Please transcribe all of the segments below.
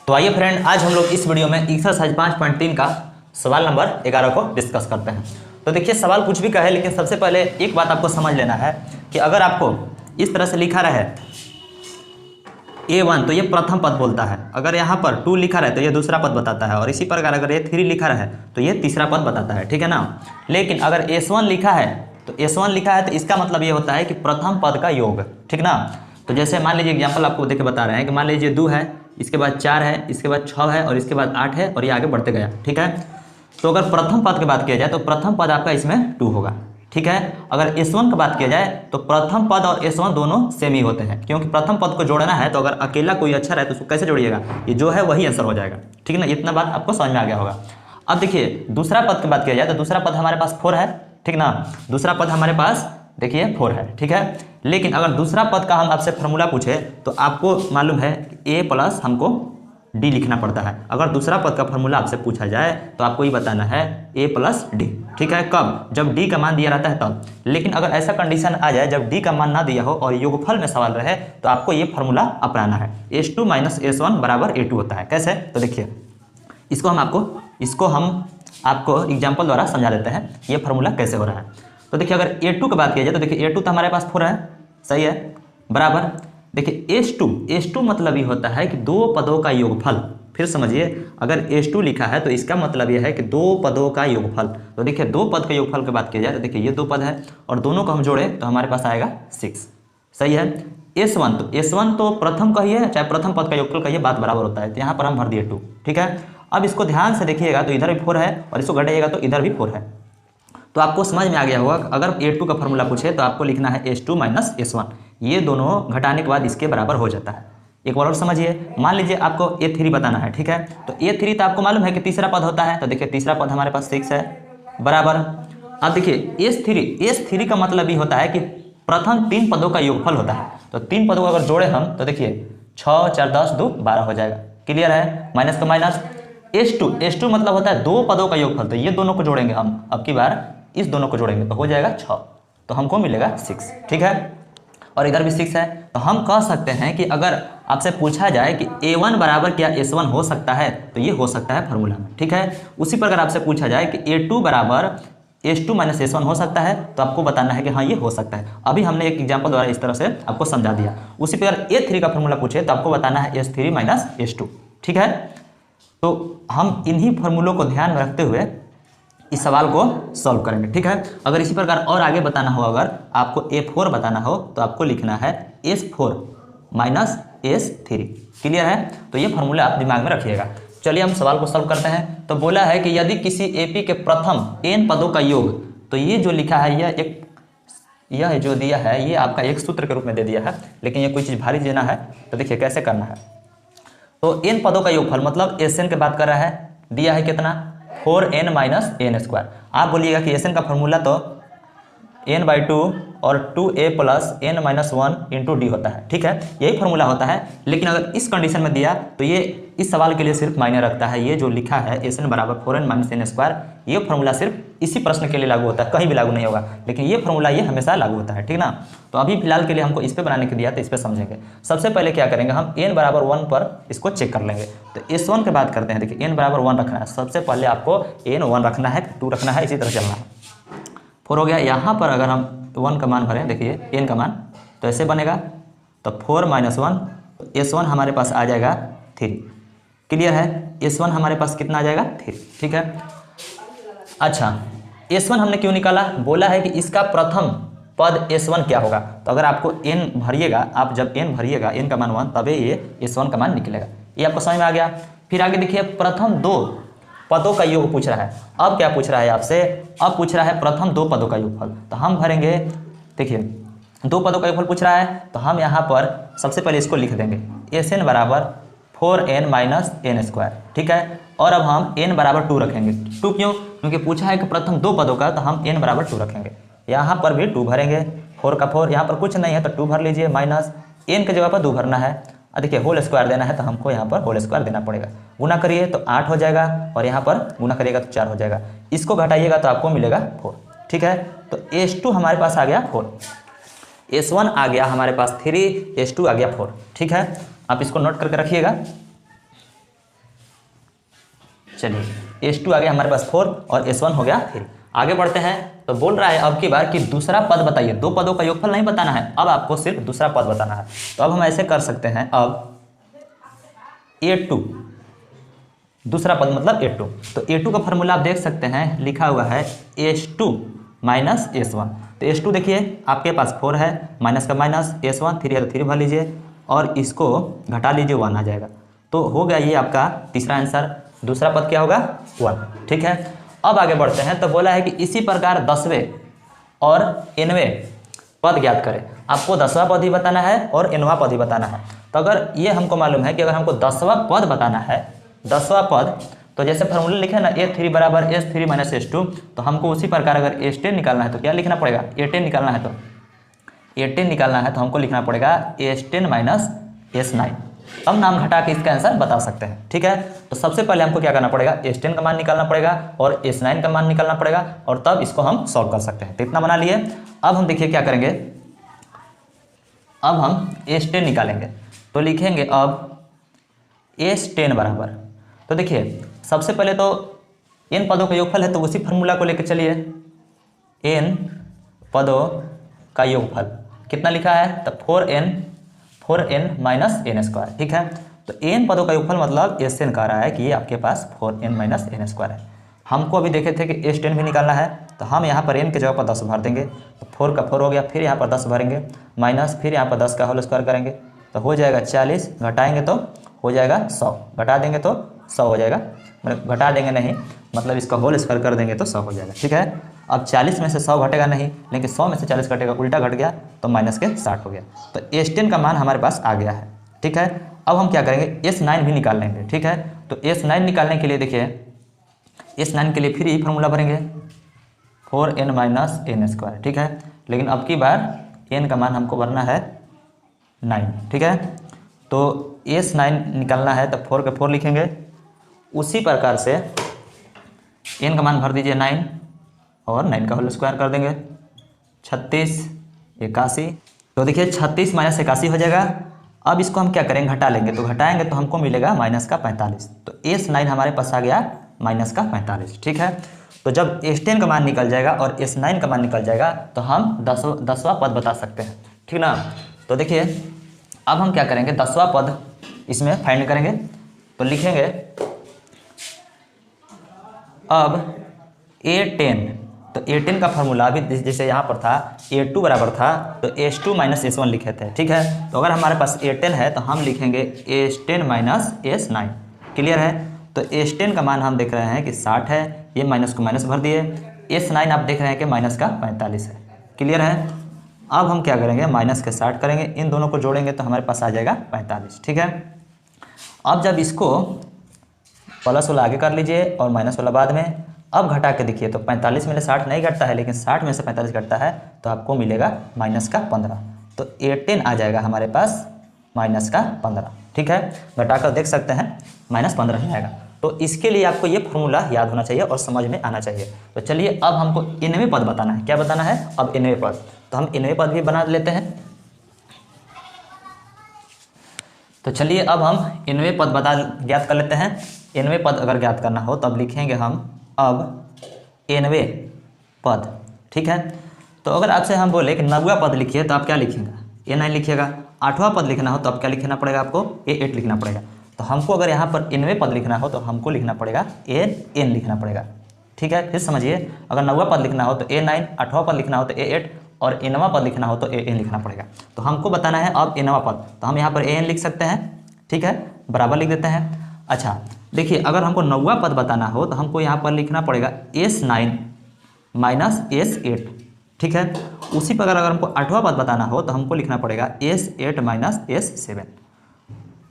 तो आइए फ्रेंड, आज हम लोग इस वीडियो में एक्सरसाइज 5.3 का सवाल नंबर 11 को डिस्कस करते हैं। तो देखिए, सवाल कुछ भी का है, लेकिन सबसे पहले एक बात आपको समझ लेना है कि अगर आपको इस तरह से लिखा रहे A1 तो ये प्रथम पद बोलता है, अगर यहाँ पर 2 लिखा रहे तो ये दूसरा पद बताता है, और इसी प्रकार अगर ये 3 लिखा रहे तो ये तीसरा पद बताता है, ठीक है ना। लेकिन अगर S1 लिखा है तो S1 लिखा है तो इसका मतलब ये होता है कि प्रथम पद का योग, ठीक ना। तो जैसे मान लीजिए एग्जाम्पल आपको देख के बता रहे हैं कि मान लीजिए 2 है, इसके बाद 4 है, इसके बाद 6 है और इसके बाद 8 है, और ये आगे बढ़ते गया, ठीक है। तो अगर प्रथम पद की बात किया जाए तो प्रथम पद आपका इसमें 2 होगा, ठीक है। अगर S1 की बात किया जाए तो प्रथम पद और S1 दोनों सेम ही होते हैं, क्योंकि प्रथम पद को जोड़ना है तो अगर अकेला कोई अच्छा रहे तो उसको कैसे जोड़िएगा, ये जो है वही आंसर हो जाएगा, ठीक है ना। इतना बात आपको समझ में आ गया होगा। अब देखिए, दूसरा पद की बात किया जाए तो दूसरा पद हमारे पास 4 है, ठीक ना। दूसरा पद हमारे पास देखिए 4 है, ठीक है। लेकिन अगर दूसरा पद का हम आपसे फार्मूला पूछे तो आपको मालूम है A प्लस हमको D लिखना पड़ता है। अगर दूसरा पद का फार्मूला आपसे पूछा जाए तो आपको ये बताना है A प्लस D, ठीक है। कब? जब D का मान दिया रहता है तब। लेकिन अगर ऐसा कंडीशन आ जाए जब D का मान ना दिया हो और योगफल में सवाल रहे तो आपको ये फार्मूला अपनाना है। S2 माइनस S1 बराबर A2 होता है। कैसे? तो देखिए, इसको हम आपको एग्जाम्पल द्वारा समझा देते हैं ये फार्मूला कैसे हो रहा है। तो देखिए, अगर A2 की बात किया जाए तो देखिए A2 तो हमारे पास 4 है, सही है, बराबर। देखिए S2 मतलब ये होता है कि 2 पदों का योगफल। फिर समझिए, अगर S2 लिखा है तो इसका मतलब यह है कि 2 पदों का योगफल। तो देखिए, 2 पद के योगफल की बात की जाए तो देखिए ये 2 पद है और दोनों को हम जोड़े तो हमारे पास आएगा 6, सही है। S1 तो प्रथम कहिए चाहे प्रथम पद का योगफल कहिए, बात बराबर होता है। तो यहाँ पर हम भर दिए 2, ठीक है। अब इसको ध्यान से देखिएगा तो इधर भी 4 है और इसको घटाइएगा तो इधर भी 4 है। तो आपको समझ में आ गया होगा, अगर A2 का फार्मूला पूछे तो आपको लिखना है S2 माइनस S1, ये दोनों घटाने के बाद इसके बराबर हो जाता है। एक बार और समझिए, मान लीजिए आपको A3 बताना है, ठीक है। तो A3 तो आपको मालूम है कि तीसरा पद होता है, तो देखिए तीसरा पद हमारे पास 6 है, बराबर। अब देखिए S3 का मतलब ये होता है कि प्रथम 3 पदों का योगफल होता है। तो 3 पदों को अगर जोड़े हम तो देखिए 6 4 10 2 12 हो जाएगा, क्लियर है। माइनस का माइनस। S2 मतलब होता है 2 पदों का योगफल, तो ये दोनों को जोड़ेंगे हम, अब की बार इस दोनों को जोड़ेंगे तो हो जाएगा 6, तो हमको मिलेगा 6, ठीक है। और इधर भी 6 है, तो हम कह सकते हैं कि अगर आपसे पूछा जाए कि A1 बराबर क्या S1 हो सकता है तो ये हो सकता है फार्मूला में, ठीक है। उसी पर अगर आपसे पूछा जाए कि A2 बराबर S2 माइनस S1 हो सकता है तो आपको बताना है कि हाँ ये हो सकता है। अभी हमने एक एग्जाम्पल द्वारा इस तरह से आपको समझा दिया। उसी पर अगर A3 का फार्मूला पूछे तो आपको बताना है S3 माइनस S2, ठीक है। तो हम इन्हीं फार्मूलों को ध्यान में रखते हुए इस सवाल को सॉल्व करेंगे, ठीक है। अगर इसी प्रकार और आगे बताना हो, अगर आपको A4 बताना हो तो आपको लिखना है S4 माइनस S3, क्लियर है। तो ये फार्मूला आप दिमाग में रखिएगा। चलिए हम सवाल को सॉल्व करते हैं। तो बोला है कि यदि किसी AP के प्रथम n पदों का योग, तो ये जो लिखा है यह जो दिया है ये आपका एक सूत्र के रूप में दे दिया है, लेकिन ये कोई चीज़ भारी देना है तो देखिए कैसे करना है। तो n पदों का योगफल मतलब Sn की बात कर रहा है, दिया है कितना 4n माइनस n स्क्वायर। आप बोलिएगा कि Sn का फॉर्मूला तो n/2 और 2a plus n minus 1 into D होता है, ठीक है, यही फॉर्मूला होता है। लेकिन अगर इस कंडीशन में दिया तो ये इस सवाल के लिए सिर्फ मायने रखता है। ये जो लिखा है Sn बराबर 4n माइनस n स्क्वायर, ये फॉर्मूला सिर्फ इसी प्रश्न के लिए लागू होता है, कहीं भी लागू नहीं होगा, लेकिन ये फॉर्मूला ये हमेशा लागू होता है, ठीक ना। तो अभी फिलहाल के लिए हमको इस पर बनाने के दिया तो इस पर समझेंगे। सबसे पहले क्या करेंगे, हम n बराबर 1 पर इसको चेक कर लेंगे। तो S1 की बात करते हैं। देखिए n बराबर 1 रखना है, सबसे पहले आपको n 1 रखना है, 2 रखना है, इसी तरह चलना है। 4 हो गया। यहाँ पर अगर हम 1 का मान भरें, देखिए n का मान तो ऐसे बनेगा, तो 4 माइनस 1, S1 हमारे पास आ जाएगा 3, क्लियर है। S1 हमारे पास कितना आ जाएगा 3, ठीक है। अच्छा, S1 हमने क्यों निकाला, बोला है कि इसका प्रथम पद S1 क्या होगा। तो अगर आपको n भरिएगा, आप जब n भरिएगा, n का मान 1, तभी ये S1 का मान निकलेगा। ये आपको समझ में आ गया। फिर आगे देखिए, प्रथम 2 पदों का योग पूछ रहा है। अब क्या पूछ रहा है आपसे, अब पूछ रहा है प्रथम 2 पदों का योगफल। तो हम भरेंगे, देखिए 2 पदों का योगफल पूछ रहा है तो हम यहाँ पर सबसे पहले इसको लिख देंगे Sn बराबर 4n माइनस n स्क्वायर, ठीक है। और अब हम n बराबर 2 रखेंगे। 2 क्यों, क्योंकि पूछा है कि प्रथम 2 पदों का, तो हम n बराबर 2 रखेंगे। यहाँ पर भी 2 भरेंगे, 4 का 4, यहाँ पर कुछ नहीं है तो 2 भर लीजिए, माइनस n की जगह पर 2 भरना है। देखिए होल स्क्वायर देना है तो हमको यहाँ पर होल स्क्वायर देना पड़ेगा। गुना करिए तो 8 हो जाएगा और यहाँ पर गुना करिएगा तो 4 हो जाएगा। इसको घटाइएगा तो आपको मिलेगा 4, ठीक है। तो S2 हमारे पास आ गया 4, S1 आ गया हमारे पास 3, S2 आ गया 4, ठीक है। आप इसको नोट करके रखिएगा। चलिए S2 आ गया हमारे पास 4 और S1 हो गया 3। आगे बढ़ते हैं तो बोल रहा है अब की बार कि दूसरा पद बताइए। दो पदों का योगफल नहीं बताना है, अब आपको सिर्फ दूसरा पद बताना है। तो अब हम ऐसे कर सकते हैं, अब A2 दूसरा पद मतलब A2। तो A2 का फॉर्मूला आप देख सकते हैं, लिखा हुआ है S2 माइनस S1। तो S2 देखिए आपके पास 4 है, माइनस का माइनस, S1 3 है तो 3 भर लीजिए और इसको घटा लीजिए 1 आ जाएगा। तो हो गया ये आपका तीसरा आंसर। दूसरा पद क्या होगा 1। ठीक है, अब आगे बढ़ते हैं। तो बोला है कि इसी प्रकार 10वें और 9वें पद ज्ञात करें। आपको 10वां पद ही बताना है और 9वां पद ही बताना है। तो अगर ये हमको मालूम है कि अगर हमको 10वां पद बताना है, 10वां पद, तो जैसे फॉर्मूला लिखे ना A3 बराबर S3 माइनस S2, तो हमको उसी प्रकार अगर S10 निकालना है तो क्या लिखना पड़ेगा, A10 निकालना है तो A10 निकालना है तो हमको लिखना पड़ेगा S10 माइनस S9। अब नाम घटा के इसका आंसर बता सकते हैं। ठीक है, तो सबसे पहले हमको क्या करना पड़ेगा, S10 का मान निकालना पड़ेगा और S9 का मान निकालना पड़ेगा और तब इसको हम सॉल्व कर सकते हैं। तो इतना बना लिए। अब हम देखिए क्या करेंगे, अब हम S10 निकालेंगे। तो लिखेंगे अब S10 बराबर, तो देखिए सबसे पहले तो n पदों का योगफल है तो उसी फार्मूला को लेकर चलिए। n पदों का योगफल कितना लिखा है, तो 4n माइनस n स्क्वायर। ठीक है, तो n पदों का योगफल मतलब Sn कह रहा है कि ये आपके पास 4n माइनस n स्क्वायर है। हमको अभी देखे थे कि S10 भी निकालना है, तो हम यहाँ पर n के जगह पर 10 भर देंगे, तो 4 का 4 हो गया, फिर यहाँ पर 10 भरेंगे, माइनस फिर यहाँ पर 10 का होल स्क्वायर करेंगे तो हो जाएगा 40, घटाएंगे तो हो जाएगा 100, घटा देंगे तो 100 हो जाएगा, मतलब घटा देंगे नहीं, मतलब इसका होल स्क्वायर कर देंगे तो 100 हो जाएगा। ठीक है, अब 40 में से 100 घटेगा नहीं, लेकिन 100 में से 40 घटेगा, उल्टा घट गया तो माइनस के 60 हो गया। तो S10 का मान हमारे पास आ गया है। ठीक है, अब हम क्या करेंगे, S9 भी निकाल लेंगे। ठीक है, तो S9 निकालने के लिए देखिए, S9 के लिए फिर यही फार्मूला भरेंगे 4n माइनस n स्क्वायर। ठीक है, लेकिन अब की बार n का मान हमको भरना है 9। ठीक है, तो S9 निकालना है तो 4 के 4 लिखेंगे, उसी प्रकार से n का मान भर दीजिए 9 और 9 का होल स्क्वायर कर देंगे, 36 81। तो देखिए 36 माइनस 81 हो जाएगा। अब इसको हम क्या करेंगे, घटा लेंगे, तो घटाएंगे तो हमको मिलेगा माइनस का 45। तो S9 हमारे पास आ गया माइनस का 45। ठीक है, तो जब S10 का मान निकल जाएगा और S9 का मान निकल जाएगा तो हम 10वां पद बता सकते हैं। ठीक ना, तो देखिए अब हम क्या करेंगे, 10वां पद इसमें फाइंड करेंगे। तो लिखेंगे अब A10, तो A10 का फार्मूला भी जैसे यहाँ पर था A2 बराबर था तो S2 माइनस S1 लिखे थे। ठीक है, तो अगर हमारे पास A10 है तो हम लिखेंगे S10 माइनस S9। क्लियर है, तो S10 का मान हम देख रहे हैं कि 60 है, ये माइनस को माइनस भर दिए, S9 आप देख रहे हैं कि माइनस का 45 है। क्लियर है, अब हम क्या करेंगे, माइनस के 60 करेंगे, इन दोनों को जोड़ेंगे तो हमारे पास आ जाएगा 45। ठीक है, अब जब इसको प्लस वाला आगे कर लीजिए और माइनस वाला बाद में। अब घटा के देखिए तो 45 में से 60 नहीं घटता है, लेकिन 60 में से 45 घटता है तो आपको मिलेगा माइनस का 15। तो A10 आ जाएगा हमारे पास माइनस का 15। ठीक है, घटा कर देख सकते हैं माइनस 15 ही आएगा। तो इसके लिए आपको ये फॉर्मूला याद होना चाहिए और समझ में आना चाहिए। तो चलिए अब हमको 9वें पद बताना है। क्या बताना है, अब 9वें पद, तो हम 9वें पद भी बना लेते हैं। तो चलिए अब हम 9वें पद ज्ञात कर लेते हैं। 9वें पद अगर ज्ञात करना हो तो अब लिखेंगे हम अब 9वें पद। ठीक है, तो अगर आपसे हम बोले कि 9वां पद लिखिए तो आप क्या लिखिएगा, A9 लिखिएगा। 8वां पद लिखना हो तो अब क्या लिखना पड़ेगा, आपको A8 लिखना पड़ेगा। तो हमको अगर यहाँ पर 9वें पद लिखना हो तो हमको लिखना पड़ेगा AN लिखना पड़ेगा। ठीक है, फिर समझिए, अगर 9वां पद लिखना हो तो A9, 8वां पद लिखना हो तो A8 और 9वां पद लिखना हो तो AN लिखना पड़ेगा। तो हमको बताना है अब 9वां पद, तो हम यहाँ पर AN लिख सकते हैं। ठीक है, बराबर लिख देते हैं। अच्छा देखिए, अगर हमको 9वां पद बताना हो तो हमको यहाँ पर लिखना पड़ेगा S9 माइनस S8। ठीक है, उसी प्रकार अगर हमको 8वां पद बताना हो तो हमको लिखना पड़ेगा S8 माइनस S7।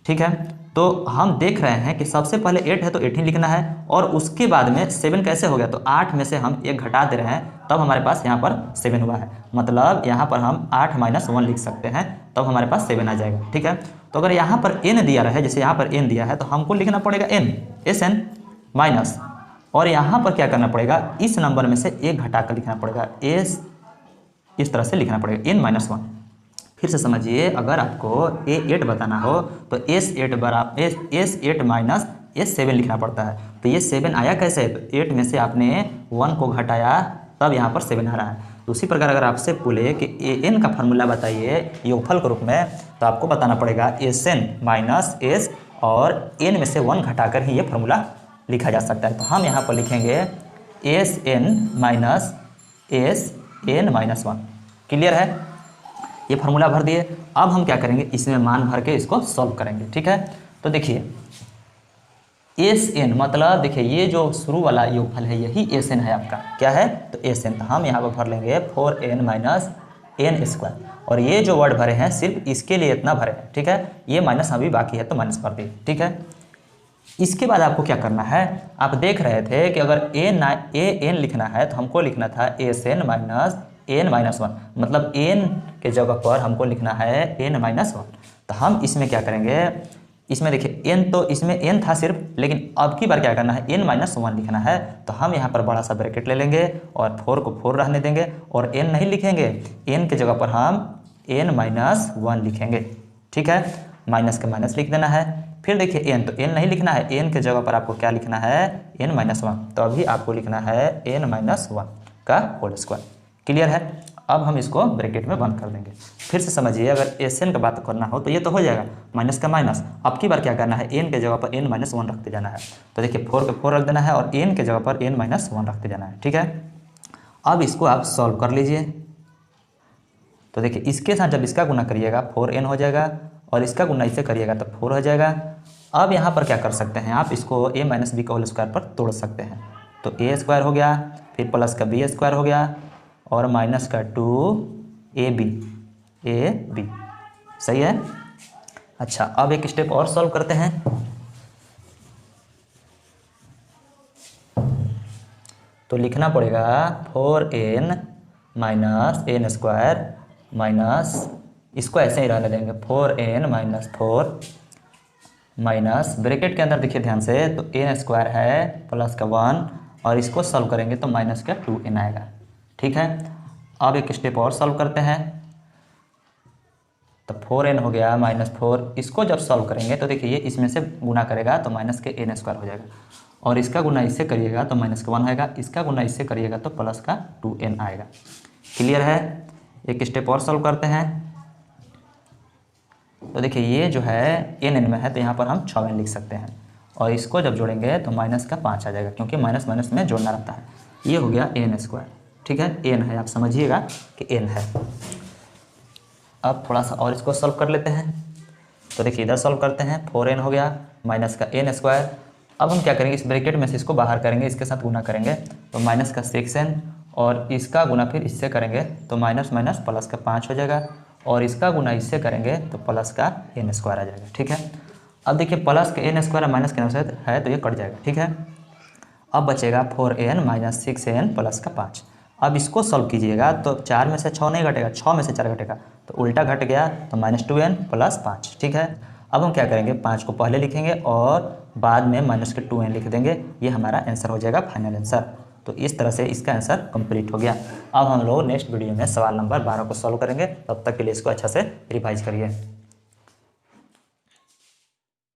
ठीक है, तो हम देख रहे हैं कि सबसे पहले 8 है तो 8 ही लिखना है और उसके बाद में 7 कैसे हो गया, तो 8 में से हम 1 घटा दे रहे हैं तब हमारे पास यहाँ पर 7 हुआ है। मतलब यहाँ पर हम 8 माइनस 1 लिख सकते हैं, तब हमारे पास 7 आ जाएगा। ठीक है, तो अगर यहाँ पर n दिया रहे, जैसे यहाँ पर n दिया है तो हमको लिखना पड़ेगा n Sn माइनस, और यहाँ पर क्या करना पड़ेगा, इस नंबर में से 1 घटा कर लिखना पड़ेगा S, इस तरह से लिखना पड़ेगा n माइनस 1। फिर से समझिए, अगर आपको A8 बताना हो तो S8 माइनस ये 7 लिखना पड़ता है। तो ये 7 आया कैसे? तो 8 में से आपने 1 को घटाया तब यहाँ पर 7 आ रहा है। तो उसी प्रकार अगर आपसे बोले कि an का फार्मूला बताइए योगफल के रूप में, तो आपको बताना पड़ेगा SN माइनस S और n में से 1 घटाकर ही ये फार्मूला लिखा जा सकता है। तो हम यहाँ पर लिखेंगे SN minus SN minus 1। Clear है? ये फार्मूला भर दिए। अब हम क्या करेंगे, इसमें मान भर के इसको सॉल्व करेंगे। ठीक है, तो देखिए SN मतलब देखिए ये जो शुरू वाला योगफल है यही SN है आपका। क्या है? तो SN। तो हम यहाँ पर भर लेंगे 4n माइनस n स्क्वायर, और ये जो वर्ड भरे हैं सिर्फ इसके लिए इतना भरे हैं। ठीक है, ये माइनस अभी बाकी है तो माइनस भर दिए। ठीक है, इसके बाद आपको क्या करना है, आप देख रहे थे कि अगर an लिखना है तो हमको लिखना था SN माइनस n माइनस 1, मतलब n के जगह पर हमको लिखना है n माइनस 1। तो हम इसमें क्या करेंगे, इसमें देखिए n तो इसमें n था सिर्फ, लेकिन अब की बार क्या करना है n माइनस 1 लिखना है। तो हम यहाँ पर बड़ा सा ब्रैकेट ले लेंगे और 4 को 4 रहने देंगे और n नहीं लिखेंगे, n के जगह पर हम n माइनस 1 लिखेंगे। ठीक है, माइनस का माइनस लिख देना है। फिर देखिए n, तो n नहीं लिखना है, n के जगह पर आपको क्या लिखना है n माइनस 1। तो अभी आपको लिखना है n माइनस 1 का होल स्क्वायर। क्लियर है? अब हम इसको ब्रैकेट में बंद कर देंगे। फिर से समझिए, अगर SN का बात करना हो तो ये तो हो जाएगा माइनस का माइनस। अब की बार क्या करना है, n के जगह पर n माइनस 1 रखते जाना है। तो देखिए 4 के 4 रख देना है और n के जगह पर n माइनस 1 रखते जाना है। ठीक है, अब इसको आप सॉल्व कर लीजिए। तो देखिए इसके साथ जब इसका गुना करिएगा 4n हो जाएगा और इसका गुना इससे करिएगा तो 4 हो जाएगा। अब यहाँ पर क्या कर सकते हैं, आप इसको a माइनस बी का होल स्क्वायर पर तोड़ सकते हैं। तो a स्क्वायर हो गया, फिर प्लस का b स्क्वायर हो गया और माइनस का 2ab सही है। अच्छा, अब एक स्टेप और सॉल्व करते हैं। तो लिखना पड़ेगा 4n minus n square minus, इसको ऐसे ही रहने देंगे 4n माइनस 4 माइनस ब्रैकेट के अंदर देखिए ध्यान से, तो n स्क्वायर है प्लस का 1 और इसको सॉल्व करेंगे तो माइनस का 2n आएगा। ठीक है, अब एक स्टेप और सॉल्व करते हैं। तो 4n हो गया माइनस 4, इसको जब सॉल्व करेंगे तो देखिए ये इसमें से गुना करेगा तो माइनस के n स्क्वायर हो जाएगा और इसका गुना इससे करिएगा तो माइनस का 1 आएगा, इसका गुना इससे करिएगा तो प्लस का 2n आएगा। क्लियर है? एक स्टेप और सॉल्व करते हैं। तो देखिए ये जो है n में है तो यहाँ पर हम 6n लिख सकते हैं और इसको जब जोड़ेंगे तो माइनस का 5 आ जाएगा, क्योंकि माइनस माइनस में जोड़ना रहता है। ये हो गया n स्क्वायर। ठीक है, n है, आप समझिएगा कि n है। अब थोड़ा सा और इसको सॉल्व कर लेते हैं। तो देखिए इधर सॉल्व करते हैं, 4n हो गया माइनस का n स्क्वायर। अब हम क्या करेंगे, इस ब्रैकेट में से इसको बाहर करेंगे, इसके साथ गुना करेंगे तो माइनस का 6n और इसका गुना फिर इससे करेंगे तो माइनस माइनस प्लस का 5 हो जाएगा और इसका गुना इससे करेंगे तो प्लस का n स्क्वायर आ जाएगा। ठीक है, अब देखिए प्लस का n स्क्वायर माइनस के अनुसार है तो ये कट जाएगा। ठीक है, अब बचेगा 4n माइनस 6n प्लस का 5। अब इसको सॉल्व कीजिएगा तो 4 में से 6 नहीं घटेगा, 6 में से 4 घटेगा तो उल्टा घट गया तो माइनस 2n प्लस 5। ठीक है, अब हम क्या करेंगे, 5 को पहले लिखेंगे और बाद में माइनस के 2n लिख देंगे। ये हमारा आंसर हो जाएगा, फाइनल आंसर। तो इस तरह से इसका आंसर कंप्लीट हो गया। अब हम लोग नेक्स्ट वीडियो में सवाल नंबर 12 को सॉल्व करेंगे। तब तक के लिए इसको अच्छा से रिवाइज करिए।